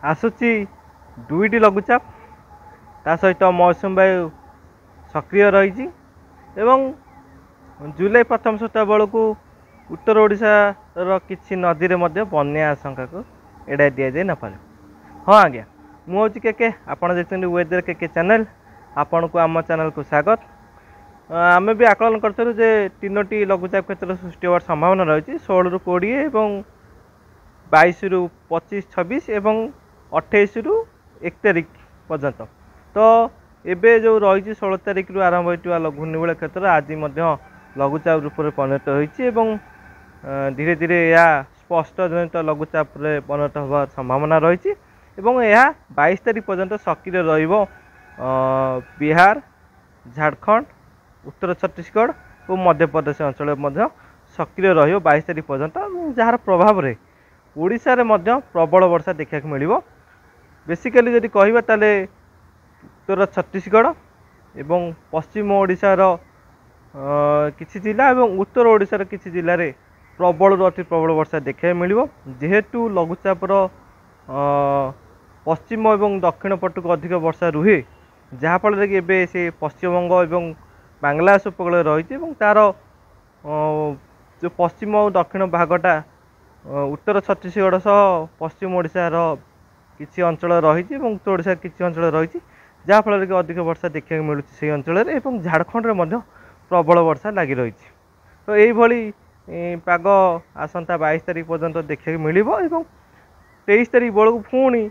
आसूची दुईटी लघुचाप ता सहित मौसुमी वायु सक्रिय रही जुलाई प्रथम सप्ताह बेलू उत्तर ओडिशार किसी नदी में बन्या आशंका को एड़ाई दि जाए नपारे। हाँ आज्ञा मुझे के आपड़ देखते वेदर के चैनल आपण को आम चैनल को स्वागत। आम भी आकलन करूँ जे 3टी लघुचाप क्षेत्र सृष्टि होवार संभावना रही 16 ରୁ 20 और 22 ରୁ 25 26 और 28 ରୁ 1 तारिख पर्यंत। तो एबे जो रही 16 तारिख रु आरंभ होता घूर्णिबल क्षेत्र आज लघुचाप रूप में परिणत होती धीरे धीरे यह स्पष्ट जनित लघुचाप परिणत होवार संभावना रही 22 तारिख पर्यंत सक्रिय रहिबो बिहार झारखंड उत्तर छत्तीसगढ़ और मध्य प्रदेश अंचल सक्रिय रहिबो 22 तारिख पर्यंत जार प्रभाव रे ओडिशा रे मध्य प्रबल वर्षा देखा मिलिबो। बेसिकली जदि कहबा ताले उत्तर छत्तीसगढ़ एवं पश्चिम ओडिशार किछि जिला एवं उत्तर ओडिशार किछि जिले में प्रबल रु अति प्रबल वर्षा देखा मिलिबो जेहेतु लघुचापर पश्चिम और दक्षिण पटक अधिक वर्षा रुहे जहाँफल कि एबे से पश्चिमबंग और बांग्लादेश उपकूल रही तार जो पश्चिम और दक्षिण भागटा उत्तर छत्तीसगढ़ सह पश्चिम ओडिशार किसी अंचल रही उत्तर ओडिशा किसी अंचल रही जहाँफल कि अधिक वर्षा देखा मिलूँ से अंचल और झारखंड में प्रबल वर्षा लगी रही। तो यही पाग आसंता 22 तारिख पर्यंत देखा मिल 23 तारिख बेलू पुणी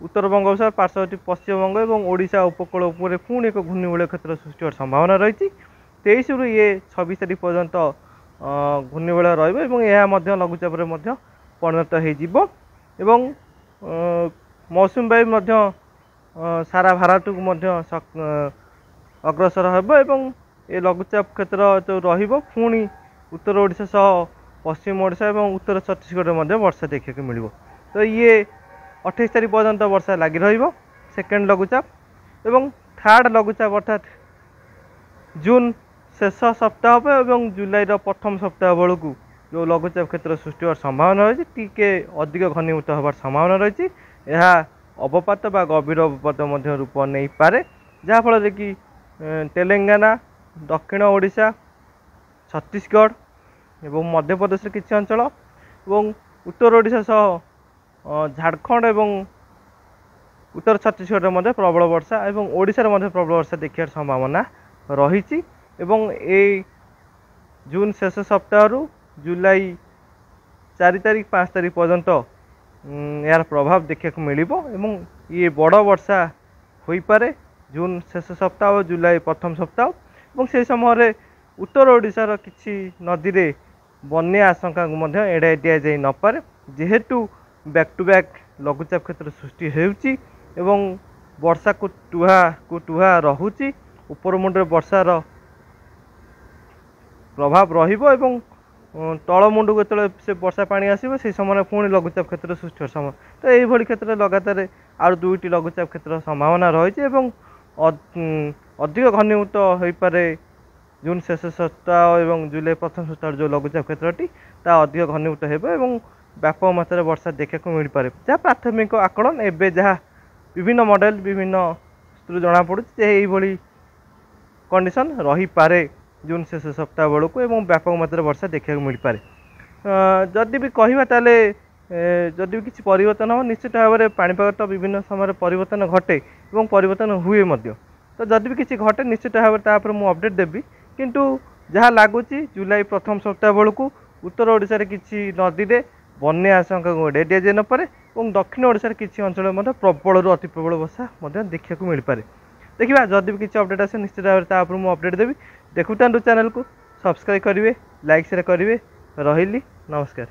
उत्तर बंगोपसागर पार्श्ववर्ती पश्चिमबंग और ओडिशा उपकूल उपर पुणी एक घूर्णिबल क्षेत्र सृष्टि होवार संभावना रही 23 ରୁ 26 तारिख पर्यंत घूर्णिबल रहा लघुचाप परिणत हो मौसुमी वायु सारा भारत को अग्रसर हो ये लघुचाप क्षेत्र जो रुणी उत्तर ओडिशा सह पश्चिम ओडिशा और उत्तर छत्तीसगढ़ में वर्षा देखा मिल। तो ये 28 तारिख पर्यंत वर्षा लगी रही सेकेंड लघुचाप एवं थर्ड लघुचाप अर्थात जून शेष सप्ताह और जुलाई प्रथम सप्ताह बेलू जो लघुचाप क्षेत्र सृष्टि होवार संभावना रही टीके अधिक घनीभूत होवार संभावना रही अवपात बा गभीर अवपात रूप नहीं पारे जहाँफल कि तेलंगाना दक्षिण ओडिशा छत्तीसगढ़ एवं मध्य प्रदेश किसी अंचल और उत्तर ओडिशा सह झारखंड एवं उत्तर छत्तीसगढ़ में प्रबल वर्षा और ओडिशा रे प्रबल वर्षा देखा संभावना रही जून शेष सप्ताह रु जुलाई 4 तारिख 5 तारिख पर्यंत यार प्रभाव देखा मिल ये बड़ वर्षा हो पारे जून शेष सप्ताह और जुलाई प्रथम सप्ताह और से समय उत्तर ओडिशार किसी नदी में बन्या आशंका को एड़ाई दि जाए नपारे जेहेतु बैक टू बैक लघुचाप क्षेत्र सृष्टि होउची एवं वर्षा को टुहा रहुची उपर मुंडे वर्षार प्रभाव रहिबो एवं तल मुंड को जो से वर्षा पानी आसो से समय पुणी लघुचाप क्षेत्र सृष्टि समय। तो यही क्षेत्र लगातार आउ 2टी लघुचाप क्षेत्र संभावना रही अधिक घनीभूत हो पारे जून शेष सप्ताह और जुलाई प्रथम सप्ताह जो लघुचाप क्षेत्रटी ता अधिक घनीभूत हो व्यापक मात्रा वर्षा देखा मिल पारे जहाँ प्राथमिक आकलन एवं जहाँ विभिन्न मॉडल विभिन्न जना पड़ी कंडीशन रही पारे जून शेष सप्ताह बेलू और व्यापक मात्रा वर्षा देखा मिल पारे। जदि भी कहवा ताले जदि भी किसी परिवर्तन हो निश्चित भाव में पाणीपाग तो विभिन्न समय परिवर्तन घटे और परिवर्तन हुए तो जदि भी किसी घटे निश्चित भाव में मुझे अपडेट देवी किंतु जहाँ लगुच जुलाई प्रथम सप्ताह बेलू उत्तर ओडिशा किसी नदी में बन्या आशंका को एड़ाई दि जाए नपारे और दक्षिण ओडिशा किसी अंचल प्रबल रु अति प्रबल वर्षा देखा मिल पारे। देखा जदि भी किसी अपडेट आसे निश्चित भाव में मुझे अपडेट देवी। देखुता चैनल को सब्सक्राइब करेंगे लाइक शेयर करेंगे रही नमस्कार।